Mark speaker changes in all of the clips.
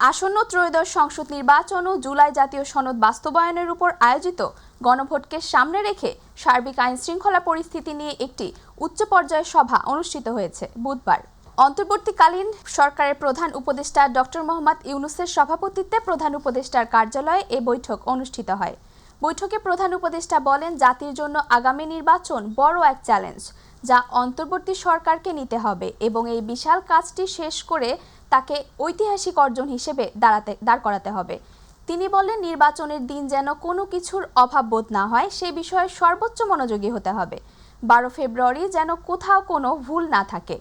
Speaker 1: আসন্ন ত্রয়োদশ সংসদ নির্বাচন ও জুলাই জাতীয় সনদ বাস্তবায়নের উপর আয়োজিত গণভোটকে সামনে রেখে সার্বিক আইনশৃঙ্খলা পরিস্থিতি নিয়ে একটি উচ্চ পর্যায়ের সভা অনুষ্ঠিত হয়েছে বুধবার। অন্তর্বর্তীকালীন সরকারের প্রধান উপদেষ্টা ডক্টর মোহাম্মদ ইউনূসের সভাপতিত্বে প্রধান উপদেষ্টার কার্যালয়ে এ বৈঠক অনুষ্ঠিত হয়। বৈঠকে প্রধান উপদেষ্টা বলেন, জাতির জন্য আগামী নির্বাচন বড় এক চ্যালেঞ্জ, যা অন্তর্বর্তী সরকারকে নিতে হবে এবং এই বিশাল কাজটি শেষ করে তাকে ঐতিহাসিক অর্জন হিসেবে দাঁড় করাতে হবে। তিনি বলেন, নির্বাচনের দিন যেন কোনো কিছুর অভাব বোধ না হয় সে বিষয়ে সর্বোচ্চ মনোযোগী হতে হবে। 12 ফেব্রুয়ারি যেন কোথাও কোনো ভুল না থাকে।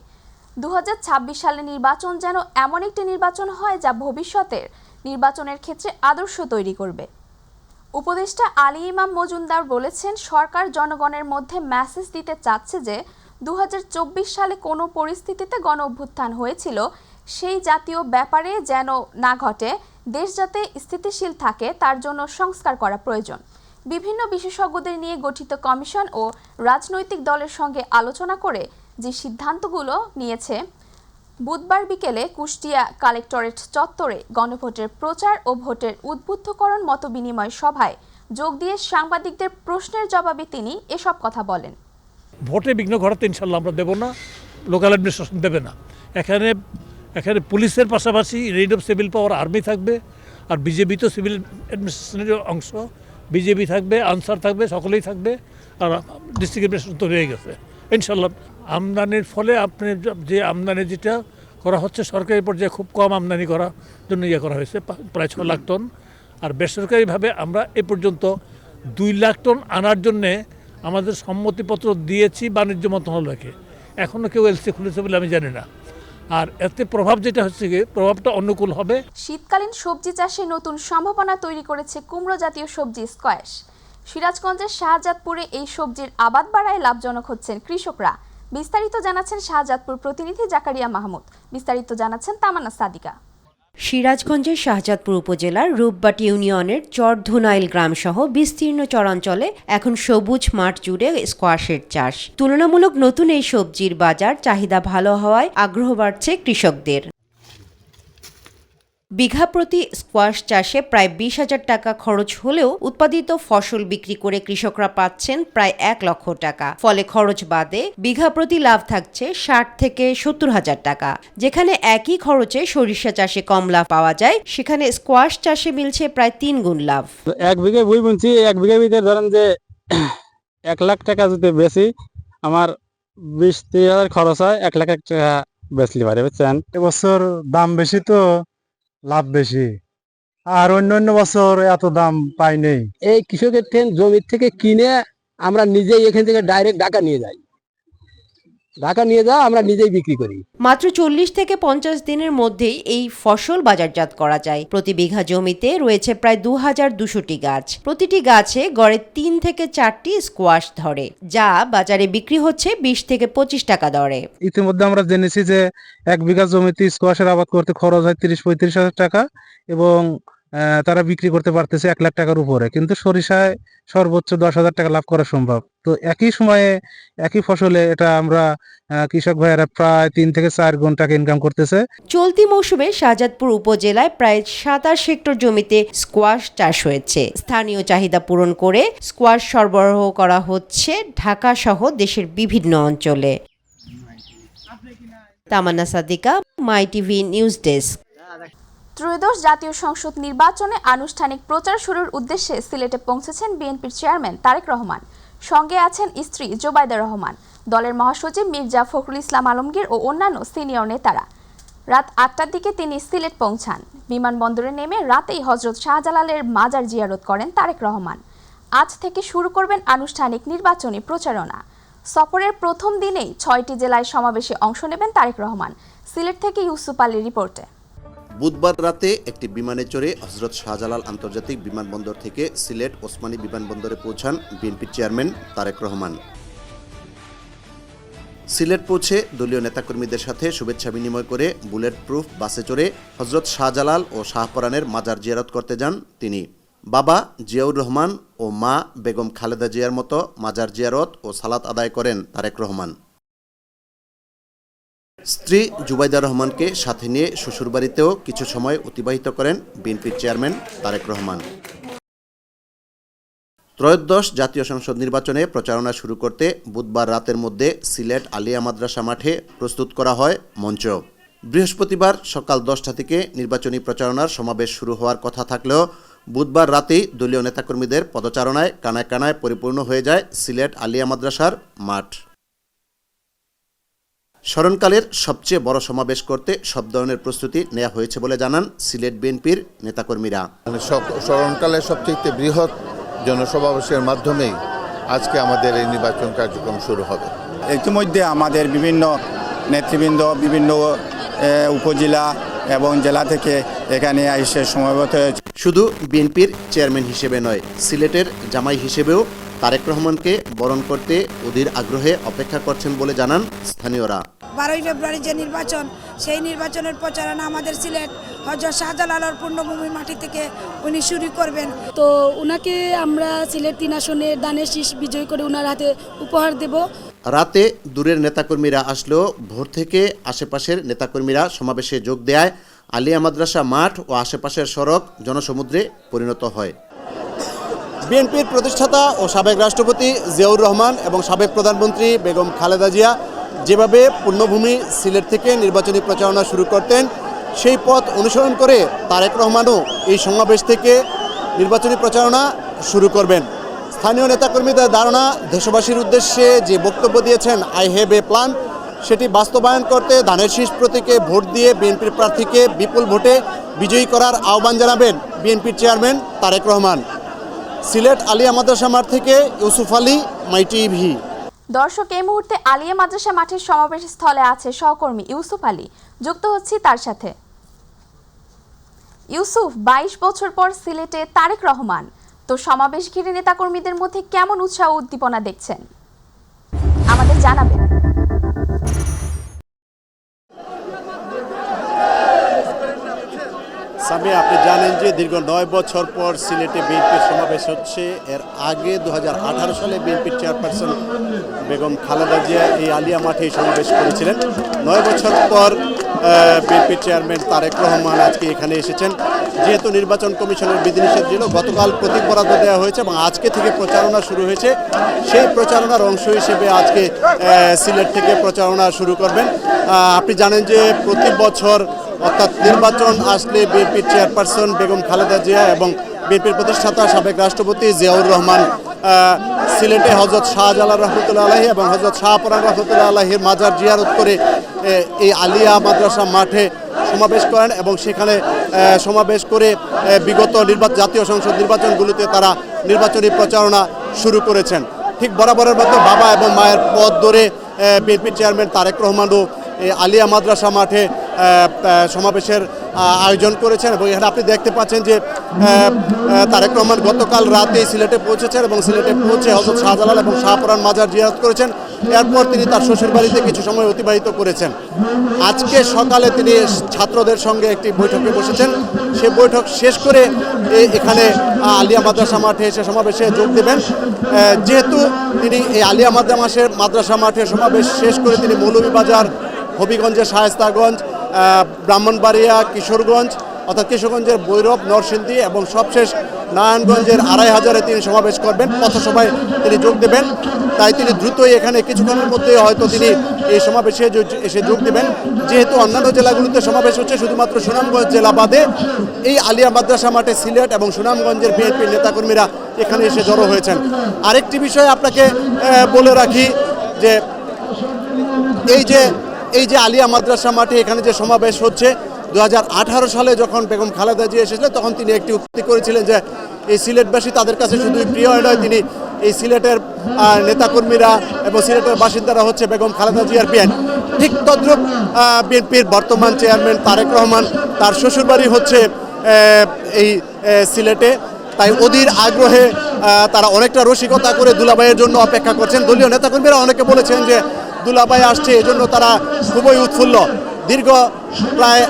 Speaker 1: 2026 সালে নির্বাচন যেন এমন একটি নির্বাচন হয় যা ভবিষ্যতের নির্বাচনের ক্ষেত্রে আদর্শ তৈরি করবে। উপদেষ্টা আলী ইমাম মজুমদার বলেছেন, সরকার জনগণের মধ্যে মেসেজ দিতে চাচ্ছে যে 2024 সালে কোনো পরিস্থিতিতে গণ অভ্যুত্থান হয়েছিল সেই জাতীয় ব্যাপারে যেন না ঘটে। দেশ যাতে স্থিতিশীল থাকে তার জন্য সংস্কার করা প্রয়োজন। বিভিন্ন বিশেষজ্ঞদের নিয়ে গঠিত কমিশন ও রাজনৈতিক দলের সঙ্গে আলোচনা করে যে সিদ্ধান্তগুলো নিয়েছে। বুধবার বিকেলে কুষ্টিয়া কালেক্টরেট চত্বরে গণভোটের প্রচার ও ভোটের উদ্বুদ্ধকরণ মতবিনিময় সভায় যোগ দিয়ে সাংবাদিকদের প্রশ্নের জবাবে তিনি এসব কথা বলেন।
Speaker 2: ভোটে বিঘ্ন ঘটাতে ইনশাল্লাহ আমরা দেব না, লোকাল অ্যাডমিনিস্ট্রেশন দেবে না। এখানে পুলিশের পাশাপাশি red of civil power army থাকবে, আর বিজেপি তো সিভিল অ্যাডমিনিস্ট্রেশনের অংশ, বিজেপি থাকবে, আনসার থাকবে, সকলেই থাকবে। আর ডিস্ট্রিক্ট অ্যাডমিনিস্ট্রেশন তো রয়ে গেছে ইনশাল্লাহ। আমদানির ফলে আপনি যে আমদানি যেটা করা হচ্ছে সরকারি পর্যায়ে খুব কম আমদানি করার জন্য করা হয়েছে, প্রায় 6 লাখ টন। আর বেসরকারিভাবে আমরা এ পর্যন্ত 2 লাখ টন আনার জন্যে আমাদের সম্মতিপত্র দিয়েছি বাণিজ্য মন্ত্রণালয়কে। এখনও কেউ এলসি খুলেছে বলে আমি জানি না। আর এতে প্রভাব যেটা হচ্ছে প্রভাবটা অনুকূল হবে।
Speaker 1: শীতকালীন সবজি চাষে নতুন সম্ভাবনা তৈরি করেছে কুমড়ো জাতীয় সবজি স্কোয়াশ। সিরাজগঞ্জের শাহজাদপুরে এই সবজির আবাদ বাড়ায় লাভজনক হচ্ছেন কৃষকরা। বিস্তারিত জানাচ্ছেন শাহজাদপুর প্রতিনিধি জাকারিয়া মাহমুদ। বিস্তারিত জানাচ্ছেন তামান্না সাদিকা।
Speaker 3: সিরাজগঞ্জের শাহজাদপুর উপজেলার রূপবাটি ইউনিয়নের চরধুনাইল গ্রামসহ বিস্তীর্ণ চরাঞ্চলে এখন সবুজ মাঠ জুড়ে স্কোয়াশের চাষ। তুলনামূলক নতুন এই সবজির বাজার চাহিদা ভালো হওয়ায় আগ্রহ বাড়ছে কৃষকদের। বিঘা প্রতি স্কোয়াশ চাষে প্রায় 20,000 টাকা খরচ হলেও উৎপাদিত ফসল বিক্রি করে কৃষকরা পাচ্ছেন প্রায় 1 লক্ষ টাকা। ফলে খরচ বাদে বিঘা প্রতি লাভ থাকছে 60 থেকে 70,000 টাকা। যেখানে একই খরচে সরিষা চাষে কম লাভ পাওয়া যায়, সেখানে স্কোয়াশ চাষে মিলছে প্রায় 3 গুণ লাভ।
Speaker 4: 1 বিঘা বই বুনছি, 1 বিঘা ভিতরে ধরেন যে 1 লাখ টাকা যদি বেশি আমার 20-30 হাজার খরচ হয়, 1 লাখ টাকা বেচলি পারে, বুঝছেন।
Speaker 5: এবছর দাম বেশি তো লাভ বেশি, আর অন্য বছর এত দাম পাই নেই।
Speaker 6: এই কৃষকের জমি থেকে কিনে আমরা নিজেই এখান থেকে ডাইরেক্ট ঢাকা নিয়ে যাই, আমরা নিজেই বিক্রি করি।
Speaker 3: মাত্র 40 থেকে 50 দিনের মধ্যেই এই ফসল বাজারজাত করা যায়। প্রতি বিঘা জমিতে রয়েছে প্রায় 2200টি গাছ। প্রতিটি গাছে গড়ে 3 থেকে 4টি স্কোয়াশ ধরে, যা বাজারে বিক্রি হচ্ছে 20 থেকে 25 টাকা দরে।
Speaker 5: ইতিমধ্যে আমরা জেনেছি যে 1 বিঘা জমিতে স্কোয়াশের আবাদ করতে খরচ হয় 30-35 হাজার টাকা এবং তারা বিক্রি করতে পারতেছে 1 লাখ টাকার উপরে। কিন্তু সরিষায় সর্বোচ্চ 10,000 টাকা লাভ করা সম্ভব। তো একই সময়ে একই ফসলে এটা আমরা কৃষক ভাইয়েরা প্রায় 3 থেকে 4 গুণ টাকা ইনকাম করতেছে।
Speaker 3: চলতি মৌসুমে শাহজাদপুর উপজেলায় প্রায় 27 হেক্টর জমিতে স্কোয়াশ চাষ হয়েছে। স্থানীয় চাহিদা পূরণ করে স্কোয়াশ সরবরাহ করা হচ্ছে ঢাকা সহ দেশের বিভিন্ন অঞ্চলে। তামান্না সাদিকা, মাই টিভি নিউজ ডেস্ক।
Speaker 1: ত্রয়োদশ জাতীয় সংসদ নির্বাচনে আনুষ্ঠানিক প্রচার শুরুর উদ্দেশ্যে সিলেটে পৌঁছেছেন বিএনপির চেয়ারম্যান তারেক রহমান। সঙ্গে আছেন স্ত্রী জোবাইদা রহমান, দলের মহাসচিব মির্জা ফখরুল ইসলাম আলমগীর ও অন্যান্য সিনিয়র নেতারা। রাত 8টার দিকে তিনি সিলেট পৌঁছান। বিমানবন্দরে নেমে রাতেই হযরত শাহজালালের মাজার জিয়ারত করেন তারেক রহমান। আজ থেকে শুরু করবেন আনুষ্ঠানিক নির্বাচনী প্রচারণা। সফরের প্রথম দিনেই 6টি জেলায় সমাবেশে অংশ নেবেন তারেক রহমান। সিলেট থেকে ইউসুফ আলীর রিপোর্টে।
Speaker 7: বুধবার রাতে একটি বিমানে চড়ে হযরত শাহজালাল আন্তর্জাতিক বিমানবন্দর থেকে সিলেট ওসমানী বিমানবন্দরে পৌঁছান বিএনপির চেয়ারম্যান তারেক রহমান। সিলেট পৌঁছে দলীয় নেতাকর্মীদের সাথে শুভেচ্ছা বিনিময় করে বুলেট প্রুফ বাসে চড়ে হযরত শাহজালাল ও শাহপরানের মাজার জিয়ারত করতে যান তিনি। বাবা জিয়াউর রহমান ও মা বেগম খালেদা জিয়ার মতো মাজার জিয়ারত ও সালাত আদায় করেন তারেক রহমান। স্ত্রী জুবাইদা রহমানকে সাথে নিয়ে শ্বশুরবাড়িতেও কিছু সময় অতিবাহিত করেন বিএনপির চেয়ারম্যান তারেক রহমান। ত্রয়োদশ জাতীয় সংসদ নির্বাচনে প্রচারণা শুরু করতে বুধবার রাতের মধ্যে সিলেট আলিয়া মাদ্রাসা মাঠে প্রস্তুত করা হয় মঞ্চ। বৃহস্পতিবার সকাল 10টা থেকে নির্বাচনী প্রচারণার সমাবেশ শুরু হওয়ার কথা থাকলেও বুধবার রাতেই দলীয় নেতাকর্মীদের পদচারণায় কানায় কানায় পরিপূর্ণ হয়ে যায় সিলেট আলিয়া মাদ্রাসার মাঠ। স্মরণকালের সবচেয়ে বড় সমাবেশ করতে সব ধরনের প্রস্তুতি নেওয়া হয়েছে বলে জানান সিলেট বিএনপির নেতাকর্মীরা।
Speaker 8: স্মরণকালের সবচেয়ে বৃহৎ জনসমাবেশের মাধ্যমেই আজকে আমাদের এই নির্বাচন কার্যক্রম শুরু হবে।
Speaker 9: ইতিমধ্যে আমাদের বিভিন্ন নেতৃবৃন্দ বিভিন্ন উপজেলা এবং জেলা থেকে এখানে এসে সমবেত হয়েছে।
Speaker 7: শুধু বিএনপির চেয়ারম্যান হিসেবে নয়, সিলেটের জামাই হিসেবেও তারেক রহমানকে বরণ করতে অধীর আগ্রহে অপেক্ষা করছেন বলে জানান স্থানীয়রা।
Speaker 10: 12 ফেব্রুয়ারি যে নির্বাচন, সেই নির্বাচনের প্রচারণা আমাদের সিলেট হযরত শাহজালালের পূর্ণভূমি মাটি থেকে উনি শুরু করবেন।
Speaker 11: তো ওনাকে আমরা সিলেট 3 আসনে দানের শীষ বিজয় করে ওনার হাতে উপহার দেব।
Speaker 7: রাতে দূরের নেতাকর্মীরা আসলেও ভোর থেকে আশেপাশের নেতাকর্মীরা সমাবেশে যোগ দেয় আলিয়া মাদ্রাসা মাঠ ও আশেপাশের সড়ক জনসমুদ্রে পরিণত হয়। বিএনপির প্রতিষ্ঠাতা ও সাবেক রাষ্ট্রপতি জিয়াউর রহমান এবং সাবেক প্রধানমন্ত্রী বেগম খালেদা জিয়া যেভাবে পূর্ণভূমি সিলেট থেকে নির্বাচনী প্রচারণা শুরু করতেন, সেই পথ অনুসরণ করে তারেক রহমানও এই সমাবেশ থেকে নির্বাচনী প্রচারণা শুরু করবেন। স্থানীয় নেতাকর্মীদের ধারণা, দেশবাসীর উদ্দেশ্যে যে বক্তব্য দিয়েছেন আই হ্যাভ এ প্ল্যান, সেটি বাস্তবায়ন করতে ধানের শীষ প্রতীকে ভোট দিয়ে বিএনপির প্রার্থীকে বিপুল ভোটে বিজয়ী করার আহ্বান জানাবেন বিএনপির চেয়ারম্যান তারেক রহমান। সিলেট আলিয়া মাদ্রাসা মাঠ থেকে ইউসুফ আলী, মাই টিভি।
Speaker 1: দর্শক, এই মুহূর্তে আলিয়া মাদ্রাসা মাঠের সমাবেশ স্থলে আছে সহকর্মী ইউসুফ আলী। যুক্ত হচ্ছি তার সাথে। ইউসুফ, 22 বছর পর সিলেটে তারেক রহমান, তো সমাবেশ ঘিরে নেতাকর্মীদের মধ্যে কেমন উৎসাহ উদ্দীপনা দেখছেন আমাদের জানাবেন।
Speaker 7: সামিয়া, আপনি জানেন যে দীর্ঘ 9 বছর পর সিলেটে বিএনপির সমাবেশ হচ্ছে। এর আগে 2018 সালে বিএনপির চেয়ারপারসন বেগম খালেদা জিয়া এই আলিয়া মাঠে সমাবেশ করেছিলেন। 9 বছর পর বিএনপির চেয়ারম্যান তারেক রহমান আজকে এখানে এসেছেন। যেহেতু নির্বাচন কমিশনের বিধিনিষেধ ছিল, গতকাল প্রতীক বরাদ্দ দেওয়া হয়েছে এবং আজকে থেকে প্রচারণা শুরু হয়েছে। সেই প্রচারণার অংশ হিসেবে আজকে সিলেট থেকে প্রচারণা শুরু করবেন। আপনি জানেন যে প্রতি বছর অর্থাৎ নির্বাচন আসলে বিএনপির চেয়ারপারসন বেগম খালেদা জিয়া এবং বিএনপির প্রতিষ্ঠাতা সাবেক রাষ্ট্রপতি জিয়াউর রহমান সিলেটে হযরত শাহজালাল রহমতুল্লাহ আলাইহি এবং হযরত শাহপরান রহমতুল্লাহ আলাইহির মাজার জিয়ারত করে এই আলিয়া মাদ্রাসা মাঠে সমাবেশ করেন এবং সেখানে সমাবেশ করে বিগত জাতীয় সংসদ নির্বাচনগুলোতে তারা নির্বাচনী প্রচারণা শুরু করেছেন। ঠিক বরাবরের মতো বাবা এবং মায়ের পথ ধরে বিএনপির চেয়ারম্যান তারেক রহমানও আলিয়া মাদ্রাসা মাঠে সমাবেশের আয়োজন করেছেন এবং এখানে আপনি দেখতে পাচ্ছেন যে তারেক রহমান গতকাল রাতে সিলেটে পৌঁছেছেন এবং সিলেটে পৌঁছে হযরত শাহজালাল এবং শাহপরান মাজার জিয়ারত করেছেন। এরপর তিনি তার শ্বশুরবাড়িতে কিছু সময় অতিবাহিত করেছেন। আজকে সকালে তিনি ছাত্রদের সঙ্গে একটি বৈঠকে বসেছেন। সে বৈঠক শেষ করে এখানে আলিয়া মাদ্রাসা মাঠে এসে সমাবেশে যোগ দেবেন। যেহেতু তিনি এই আলিয়া মাদ্রাসা মাঠে সমাবেশ শেষ করে তিনি মৌলভীবাজার, হবিগঞ্জের শায়েস্তাগঞ্জ, ব্রাহ্মণবাড়িয়া, কিশোরগঞ্জ অর্থাৎ কিশোরগঞ্জের ভৈরব, নরসিংদী এবং সবশেষ নারায়ণগঞ্জের 2500-এ তিনি সমাবেশ করবেন, পথসভায় তিনি যোগ দেবেন। তাই তিনি দ্রুতই এখানে কিছুক্ষণের মধ্যে হয়তো তিনি এই সমাবেশে এসে যোগ দেবেন। যেহেতু অন্যান্য জেলাগুলোতে সমাবেশ হচ্ছে, শুধুমাত্র সুনামগঞ্জ জেলা বাদে এই আলিয়া মাদ্রাসা মাঠে সিলেট এবং সুনামগঞ্জের বিএনপির নেতাকর্মীরা এখানে এসে জড়ো হয়েছেন। আরেকটি বিষয় আপনাকে বলে রাখি যে এই যে আলিয়া মাদ্রাসা মাঠে এখানে যে সমাবেশ হচ্ছে, 2018 সালে যখন বেগম খালেদা জিয়া এসেছিলেন তখন তিনি একটি উক্তি করেছিলেন যে এই সিলেটবাসী তাদের কাছে শুধুই প্রিয় নয়, তিনি এই সিলেটের নেতাকর্মীরা এবং সিলেটের বাসিন্দারা হচ্ছে বেগম খালেদা জিয়ার বিএন। ঠিক তদ্রুপ বিএনপির বর্তমান চেয়ারম্যান তারেক রহমান, তার শ্বশুরবাড়ি হচ্ছে এই সিলেটে। তাই অধীর আগ্রহে তারা অনেকটা রসিকতা করে দুলাভাইয়ের জন্য অপেক্ষা করছেন। দলীয় নেতাকর্মীরা অনেকে বলেছেন যে দুলাভাই আসছে, এজন্য তারা খুবই উৎফুল্ল। দীর্ঘ প্রায়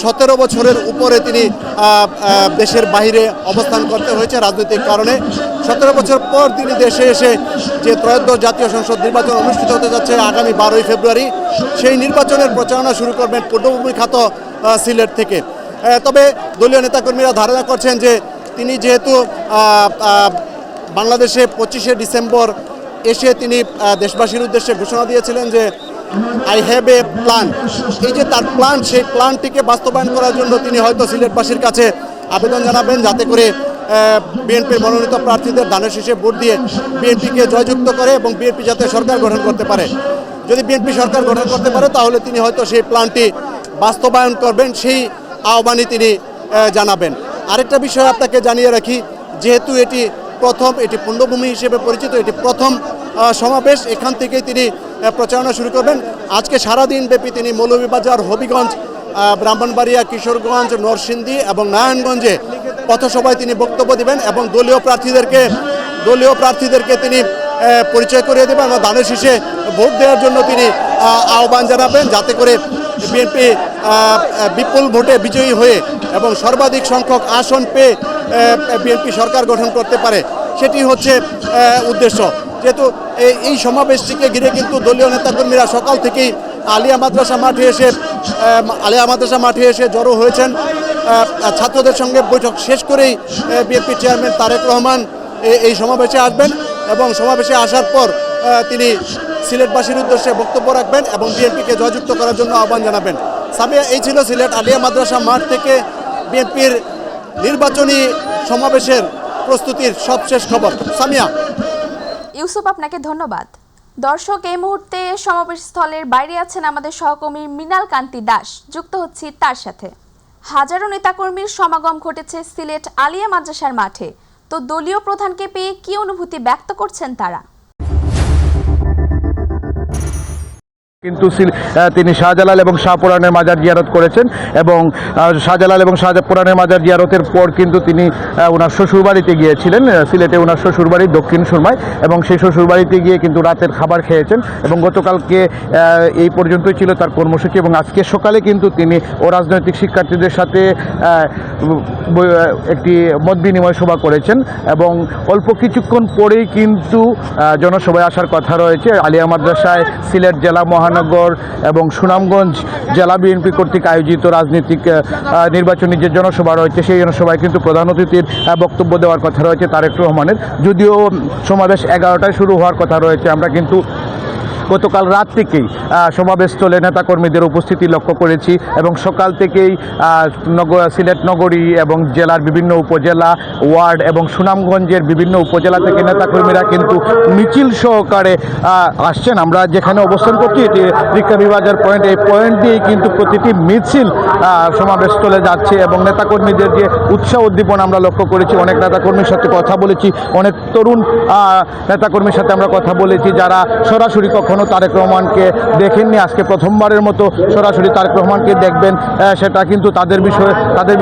Speaker 7: 17 বছরের উপরে তিনি দেশের বাইরে অবস্থান করতে হয়েছে রাজনৈতিক কারণে। 17 বছর পর তিনি দেশে এসে যে ত্রয়োদশ জাতীয় সংসদ নির্বাচন অনুষ্ঠিত হতে যাচ্ছে আগামী 12ই ফেব্রুয়ারি, সেই নির্বাচনের প্রচারণা শুরু করবেন পূর্ণভূমি খ্যাত সিলেট থেকে। তবে দলীয় নেতাকর্মীরা ধারণা করছেন যে তিনি যেহেতু বাংলাদেশে 25শে ডিসেম্বর এসে তিনি দেশবাসীর উদ্দেশ্যে ঘোষণা দিয়েছিলেন যে আই হ্যাভ এ প্ল্যান, এই যে তার প্ল্যান, সেই প্ল্যানটিকে বাস্তবায়ন করার জন্য তিনি হয়তো সিলেটবাসীর কাছে আবেদন জানাবেন যাতে করে বিএনপির মনোনীত প্রার্থীদের ধানের শীষে ভোট দিয়ে বিএনপিকে জয়যুক্ত করে এবং বিএনপি যাতে সরকার গঠন করতে পারে। যদি বিএনপি সরকার গঠন করতে পারে তাহলে তিনি হয়তো সেই প্ল্যানটি বাস্তবায়ন করবেন, সেই আহ্বানই তিনি জানাবেন। আরেকটা বিষয় আপনাকে জানিয়ে রাখি, যেহেতু এটি পূর্ণভূমি হিসেবে পরিচিত, এটি প্রথম সমাবেশ, এখান থেকেই তিনি প্রচারণা শুরু করবেন। আজকে সারাদিন ব্যাপী তিনি মৌলভীবাজার, হবিগঞ্জ, ব্রাহ্মণবাড়িয়া, কিশোরগঞ্জ, নরসিংদী এবং নারায়ণগঞ্জে পথসভায় তিনি বক্তব্য দিবেন এবং দলীয় প্রার্থীদেরকে তিনি পরিচয় করিয়ে দেবেন এবং ধানের শীষে ভোট দেওয়ার জন্য তিনি আহ্বান জানাবেন যাতে করে বিএনপি বিপুল ভোটে বিজয়ী হয়ে এবং সর্বাধিক সংখ্যক আসন পেয়ে বিএনপি সরকার গঠন করতে পারে, সেটি হচ্ছে উদ্দেশ্য। যেহেতু এই সমাবেশটিকে ঘিরে কিন্তু দলীয় নেতাকর্মীরা সকাল থেকেই আলিয়া মাদ্রাসা মাঠে এসে জড়ো হয়েছেন। ছাত্রদের সঙ্গে বৈঠক শেষ করেই বিএনপি চেয়ারম্যান তারেক রহমান এই সমাবেশে আসবেন এবং সমাবেশে আসার পর তিনি সিলেটবাসীর উদ্দেশ্যে বক্তব্য রাখবেন এবং বিএনপিকে জয়যুক্ত করার জন্য আহ্বান জানাবেন। সামিয়া, এই ছিল সিলেট আলিয়া মাদ্রাসা মাঠ থেকে বিএনপির নির্বাচনী সমাবেশের প্রস্তুতির সবশেষ খবর। সামিয়া।
Speaker 1: ইউসুফ, আপনাকে ধন্যবাদ। দর্শক, এই মুহূর্তে সমাবেশ স্থলের বাইরে আছেন আমাদের সহকর্মী মৃণাল কান্তি দাস, যুক্ত হচ্ছি তার সাথে। হাজারো নেতাকর্মীর সমাগম ঘটেছে সিলেট আলিয়া মাদ্রাসার মাঠে। তো দলীয় প্রধানকে পেয়ে কি অনুভূতি ব্যক্ত করছেন তারা?
Speaker 12: কিন্তু তিনি শাহজালাল এবং শাহপুরানের মাজার জিয়ারত করেছেন এবং শাহজালাল এবং শাহপুরানের মাজার জিয়ারতের পর কিন্তু তিনি ওনার শ্বশুরবাড়িতে গিয়েছিলেন, সিলেটে ওনার শ্বশুরবাড়ি দক্ষিণ সুরমায়, এবং সেই শ্বশুরবাড়িতে গিয়ে কিন্তু রাতের খাবার খেয়েছেন এবং গতকালকে এই পর্যন্তই ছিল তার কর্মসূচি এবং আজকে সকালে কিন্তু তিনি রাজনৈতিক শিক্ষার্থীদের সাথে একটি মত বিনিময় সভা করেছেন এবং অল্প কিছুক্ষণ পরেই কিন্তু জনসভায় আসার কথা রয়েছে। আলিয়া মাদ্রাসায় সিলেট জেলা মহানগর এবং সুনামগঞ্জ জেলা বিএনপি কর্তৃক আয়োজিত রাজনৈতিক নির্বাচনী যে জনসভা রয়েছে সেই জনসভায় কিন্তু প্রধান অতিথির বক্তব্য দেওয়ার কথা রয়েছে তারেক রহমানের। যদিও সমাবেশ 11টায় শুরু হওয়ার কথা রয়েছে, আমরা কিন্তু গতকাল রাত থেকেই সমাবেশস্থলে নেতাকর্মীদের উপস্থিতি লক্ষ্য করেছি এবং সকাল থেকেই সিলেট নগরী এবং জেলার বিভিন্ন উপজেলা, ওয়ার্ড এবং সুনামগঞ্জের বিভিন্ন উপজেলা থেকে নেতাকর্মীরা কিন্তু মিছিল সহকারে আসছেন। আমরা যেখানে অবস্থান করছি এটি রিক্কাবিবাজার পয়েন্ট, এই পয়েন্ট দিয়েই কিন্তু প্রতিটি মিছিল সমাবেশস্থলে যাচ্ছে এবং নেতাকর্মীদের যে উৎসাহ উদ্দীপনা আমরা লক্ষ্য করেছি। অনেক নেতাকর্মীর সাথে কথা বলেছি, অনেক তরুণ নেতাকর্মীর সাথে আমরা কথা বলেছি যারা সরাসরি কখনো তারেক রহমানকে দেখেননি, আজকে প্রথমবারের মতো সরাসরি তারেক রহমানকে দেখবেন, সেটা কিন্তু তাদের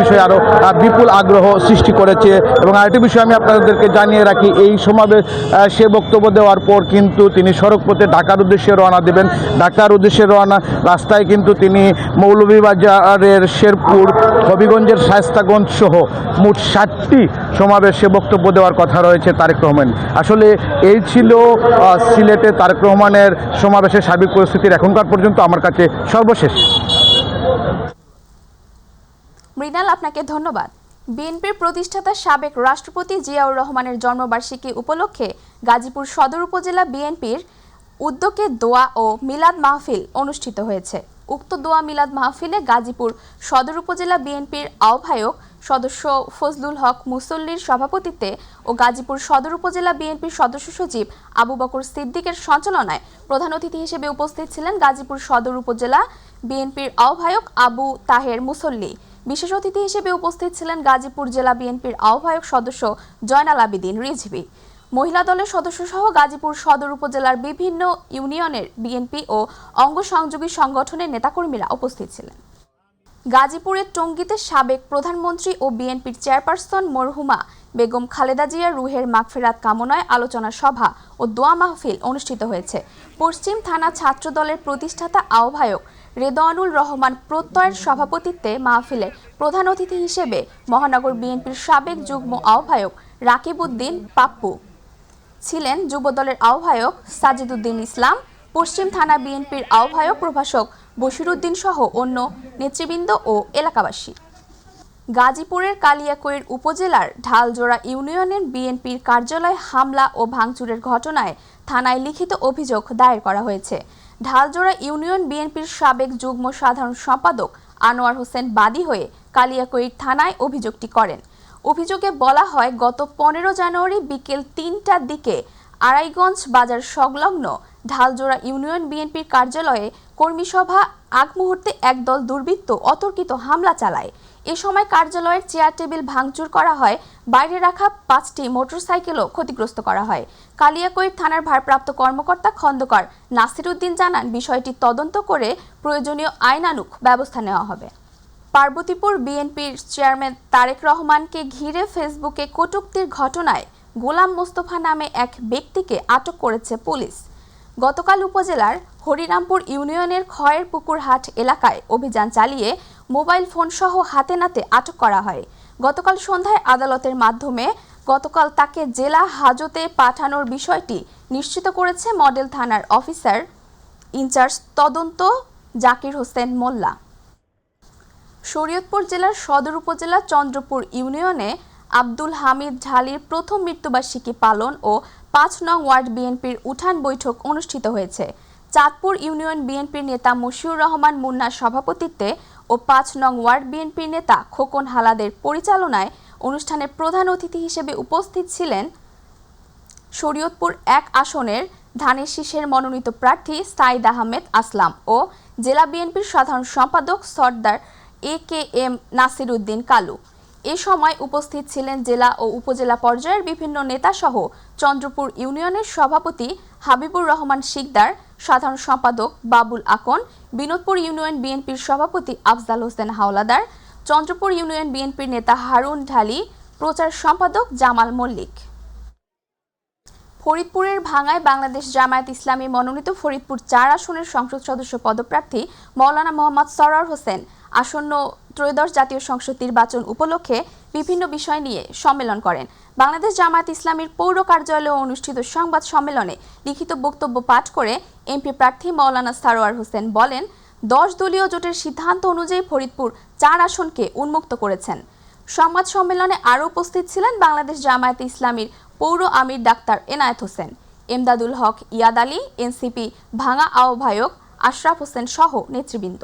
Speaker 12: বিষয়ে আরও বিপুল আগ্রহ সৃষ্টি করেছে। এবং আরেকটি বিষয় আমি আপনাদেরকে জানিয়ে রাখি, এই সমাবেশ সে বক্তব্য দেওয়ার পর কিন্তু তিনি সড়ক পথে ঢাকার উদ্দেশ্যে রওনা দেবেন। ঢাকার উদ্দেশ্যে রওনা রাস্তায় কিন্তু তিনি মৌলভীবাজারের শেরপুর, হবিগঞ্জের শায়েস্তাগঞ্জ সহ মোট 7টি সমাবেশে বক্তব্য দেওয়ার কথা রয়েছে তারেক রহমান। আসলে এই ছিল সিলেটে তারেক রহমানের সমাবেশের সার্বিক পরিস্থিতির এখনকার পর্যন্ত আমার কাছে সর্বশেষ।
Speaker 1: মৃণাল, আপনাকে ধন্যবাদ। বিএনপির প্রতিষ্ঠাতা সাবেক রাষ্ট্রপতি জিয়াউর রহমানের জন্মবার্ষিকী উপলক্ষে গাজীপুর সদর উপজেলা বিএনপির উদ্যোগে দোয়া ও মিলাদ মাহফিল অনুষ্ঠিত হয়েছে। উক্ত দোয়া মিলাদ মাহফিলে গাজীপুর সদর উপজেলা বিএনপির আহ্বায়ক সদস্য ফজলুল হক মুসল্লির সভাপতিত্বে ও গাজীপুর সদর উপজেলা বিএনপির সদস্য সচিব আবু বকর সিদ্দিকের সঞ্চালনায় প্রধান অতিথি হিসেবে উপস্থিত ছিলেন গাজীপুর সদর উপজেলা বিএনপির আহ্বায়ক আবু তাহের মুসল্লি। বিশেষ অতিথি হিসেবে উপস্থিত ছিলেন গাজীপুর জেলা বিএনপির আহ্বায়ক সদস্য জয়নাল আবেদিন রিজভী। মহিলা দলের সদস্য সহ গাজীপুর সদর উপজেলার বিভিন্ন ইউনিয়নের বিএনপি ও অঙ্গ সংযোগী সংগঠনের নেতাকর্মীরা উপস্থিত ছিলেন। গাজীপুরের টঙ্গীতে সাবেক প্রধানমন্ত্রী ও বিএনপির চেয়ারপারসন মরহুমা বেগম খালেদা জিয়ার রুহের মাগফিরাত কামনায় আলোচনা সভা ও দোয়া মাহফিল অনুষ্ঠিত হয়েছে। পশ্চিম থানা ছাত্র দলের প্রতিষ্ঠাতা আহ্বায়ক রেদওয়ানুল রহমান প্রত্যয়ের সভাপতিত্বে মাহফিলে প্রধান অতিথি হিসেবে মহানগর বিএনপির সাবেক যুগ্ম আহ্বায়ক রাকিব উদ্দিন পাপ্পু ছিলেন, যুবদলের আহ্বায়ক সাজিদুদ্দিন ইসলাম, পশ্চিম থানা বিএনপির আহ্বায়ক প্রভাষক বশিরউদ্দিন সহ অন্য নেতৃবৃন্দ ও এলাকাবাসী। গাজীপুরের কালিয়াকৈর উপজেলার ঢালজোড়া ইউনিয়নের বিএনপির কার্যালয়ে হামলা ও ভাঙচুরের ঘটনায় থানায় লিখিত অভিযোগ দায়ের করা হয়েছে। ঢালজোড়া ইউনিয়ন বিএনপির সাবেক যুগ্ম সাধারণ সম্পাদক আনোয়ার হোসেন বাদী হয়ে কালিয়াকৈর থানায় অভিযোগটি করেন। অভিযোগে বলা হয়, গত 15 জানুয়ারি বিকেল 3টার দিকে আড়াইগঞ্জ বাজার সংলগ্ন ঢালজোড়া ইউনিয়ন বিএনপির কার্যালয়ে কর্মী সভা আগ মুহূর্তে একদল দুর্বৃত্ত অতর্কিত হামলা চালায়। এ সময় কার্যালয়ের চেয়ার টেবিল ভাঙচুর করা হয়, বাইরে রাখা 5টি মোটরসাইকেলও ক্ষতিগ্রস্ত করা হয়। কালিয়াকৈর থানার ভারপ্রাপ্ত কর্মকর্তা খন্দকার নাসির উদ্দিন জানান, বিষয়টি তদন্ত করে প্রয়োজনীয় আইনানুগ ব্যবস্থা নেওয়া হবে। পার্বতীপুর বিএনপির চেয়ারম্যান তারেক রহমানকে ঘিরে ফেসবুকে কটূক্তির ঘটনায় গোলাম মোস্তফা নামে এক ব্যক্তিকে আটক করেছে পুলিশ। গতকাল উপজেলার হরিরামপুর ইউনিয়নের খয়ের পুকুর হাট এলাকায় অভিযান চালিয়ে মোবাইল ফোন সহ হাতে নাতে আটক করা হয়। গতকাল সন্ধ্যায় আদালতের মাধ্যমে গতকাল তাকে জেলা হাজতে পাঠানোর বিষয়টি নিশ্চিত করেছে মডেল থানার অফিসার ইনচার্জ তদন্ত জাকির হোসেন মোল্লা। শরীয়তপুর জেলার সদর উপজেলা চন্দ্রপুর ইউনিয়নে আব্দুল হামিদ ঢালির প্রথম মৃত্যুবার্ষিকী পালন ও 5 নং ওয়ার্ড বিএনপির উঠান বৈঠক অনুষ্ঠিত হয়েছে। চাঁদপুর ইউনিয়ন বিএনপির নেতা মশিউর রহমান মুন্নার সভাপতিত্বে ও 5 নং ওয়ার্ড বিএনপির নেতা খোকন হালাদের পরিচালনায় অনুষ্ঠানে প্রধান অতিথি হিসেবে উপস্থিত ছিলেন শরীয়তপুর 1 আসনের ধানের শীষের মনোনীত প্রার্থী সাইদ আহমেদ আসলাম ও জেলা বিএনপির সাধারণ সম্পাদক সর্দার AKM নাসির উদ্দিন কালু। এ সময় উপস্থিত ছিলেন জেলা ও উপজেলা পর্যায়ের বিভিন্ন নেতাসহ চন্দ্রপুর ইউনিয়নের সভাপতি হাবিবুর রহমান শিকদার, সাধারণ সম্পাদক বাবুল আকন, বিনোদপুর ইউনিয়ন বিএনপির সভাপতি আফজাল হোসেন হাওলাদার, চন্দ্রপুর ইউনিয়ন বিএনপির নেতা হারুন ঢালি, প্রচার সম্পাদক জামাল মল্লিক। ফরিদপুরের ভাঙ্গায় বাংলাদেশ জামায়াত ইসলামী মনোনীত ফরিদপুর 4 আসনের সংসদ সদস্য পদপ্রার্থী মাওলানা মোহাম্মদ সরওয়ার হোসেন আসন্ন ত্রয়োদশ জাতীয় সংসদ নির্বাচন উপলক্ষে বিভিন্ন বিষয় নিয়ে সম্মেলন করেন। বাংলাদেশ জামায়াত ইসলামীর পৌর কার্যালয়ে অনুষ্ঠিত সংবাদ সম্মেলনে লিখিত বক্তব্য পাঠ করে এমপি প্রার্থী মাওলানা সরওয়ার হোসেন বলেন, 10 দলীয় জোটের সিদ্ধান্ত অনুযায়ী ফরিদপুর 4 আসনকে উন্মুক্ত করেছেন। সংবাদ সম্মেলনে আরও উপস্থিত ছিলেন বাংলাদেশ জামায়াত ইসলামীর পৌর আমির ডাক্তার এনায়েত হোসেন, এমদাদুল হক ইয়াদ আলী, এনসিপি ভাঙ্গা আহ্বায়ক আশরাফ হোসেন সহ নেতৃবৃন্দ।